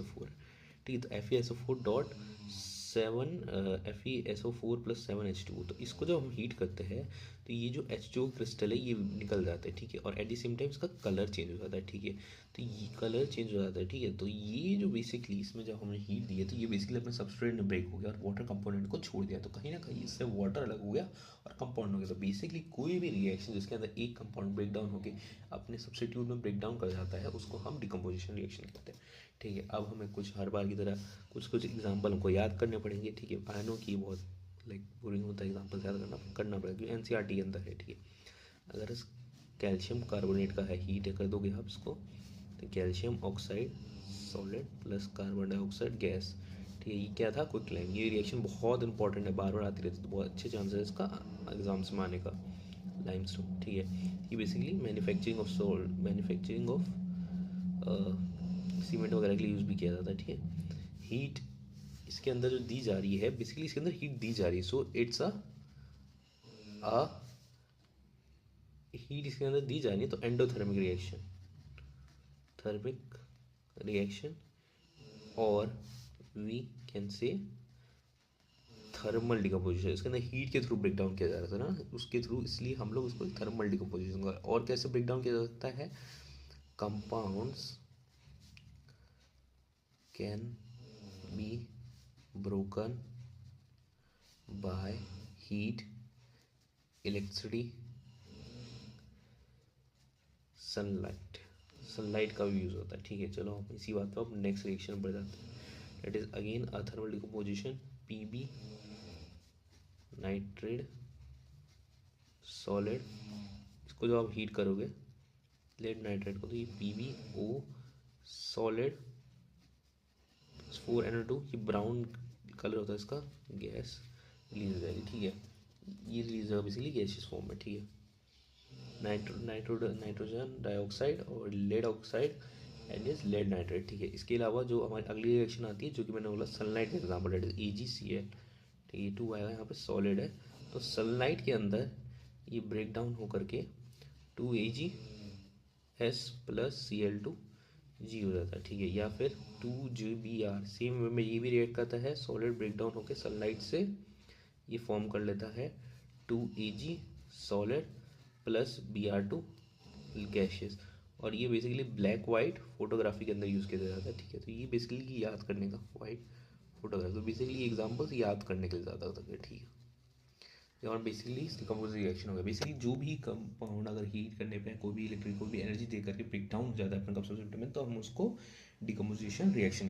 FeSO4, ठीक है। तो FeSO4 dot 7 FeSO4 plus 7H2O। तो इसको जब हम हीट करते हैं तो ये जो H2O क्रिस्टल है ये निकल जाता है, ठीक है। और एट द सेम टाइम इसका कलर चेंज हो जाता है, ठीक है। तो ये कलर चेंज हो जाता है, ठीक है। तो ये जो बेसिकली इसमें जब हमने हीट दी है तो ये बेसिकली अपने सबस्ट्रेट में ब्रेक हो गया और वाटर कंपोनेंट को छोड़ दिया। तो कहीं ना कहीं इससे वाटर अलग हो गया और कंपाउंड हो गया। तो बेसिकली कोई भी रिएक्शन जिसके अंदर एक कंपाउंड ब्रेक डाउन होकर अपने सब्स्टिट्यूट में ब्रेक डाउन कर जाता है उसको हम डिकम्पोजिशन रिएक्शन कहते हैं, ठीक है। अब हमें कुछ हर बार की तरह कुछ एग्जाम्पल हमको याद करने पड़ेंगे, ठीक है। आई नो कि बहुत लाइक बोरिंग होता है एग्जाम्पल याद करना पड़ेगा क्योंकि NCERT के अंदर है, ठीक है। अगर इस कैल्शियम कार्बोनेट का है, हीट कर दोगे आप इसको तो calcium oxide solid plus carbon dioxide gas, ठीक है। ये क्या था, क्विकलाइम। ये रिएक्शन बहुत इंपॉर्टेंट है, बार बार आती रहती है, तो बहुत अच्छे चांसेस इसका एग्जाम्स में आने का। लाइमस्टोन, ठीक है। ये बेसिकली मैन्युफैक्चरिंग ऑफ सीमेंट वगैरह के लिए यूज़ भी किया जाता है, ठीक है। हीट इसके अंदर जो दी जा रही है, बेसिकली इसके अंदर हीट दी जा रही है, सो इट्स अ हीट इसके अंदर दी जा रही है तो एंडोथर्मिक रिएक्शन, थर्मिक रिएक्शन, और we can say thermal decomposition. इसके अंदर हीट के थ्रू ब्रेक डाउन किया जा रहा था ना, उसके थ्रू, इसलिए हम लोग उसको थर्मल डिकम्पोजिशन का। और कैसे ब्रेक डाउन किया जा सकता है, compounds can be broken by heat, electricity, sunlight का भी यूज़ होता है, ठीक है। चलो हम इसी बात पर अब नेक्स्ट रिएक्शन बढ़ जाते हैं। That is again a thermal decomposition, Pb nitrate solid. इसको जो आप हीट करोगे लेड नाइट्रेट को तो ये PbO सॉलिड 4NO2, ये ब्राउन कलर होता है इसका, गैस रिलीज हो जाएगी, ठीक है। ये रिलीज होगा बेसिकली गैसियस फॉर्म में, ठीक है। नाइट्रोजन डाइऑक्साइड और lead oxide and is lead nitrate, ठीक है। इसके अलावा जो हमारी अगली रिएक्शन आती है जो कि मैंने बोला सनलाइट का एग्जाम्पल, डेट इज AgCl, ठीक है। 2 आएगा यहाँ पे, सॉलिड है। तो सनलाइट के अंदर ये ब्रेक डाउन होकर के 2Ag प्लस Cl2G हो जाता है, ठीक है। या फिर 2GBr, सेम वे में ये भी रिएक्ट करता है, सॉलिड ब्रेक डाउन होकर सनलाइट से ये फॉर्म कर लेता है 2Ag solid plus Br2 gaseous. और ये बेसिकली ब्लैक वाइट फोटोग्राफी के अंदर यूज़ किया जाता है, ठीक है। तो ये बेसिकली याद करने का, वाइट फोटोग्राफी, तो बेसिकली एग्जाम्पल्स याद करने के लिए ज़्यादा होता है, ठीक है। और बेसिकली डिकम्पोजिशन रिएक्शन होगा, बेसिकली जो भी कंपाउंड अगर हीट करने पे कोई भी इलेक्ट्रिक कोई भी एनर्जी दे करके ब्रेक डाउन हो जाता है अपने कंप्रेसर में, तो हम उसको डिकम्पोजिशन रिएक्शन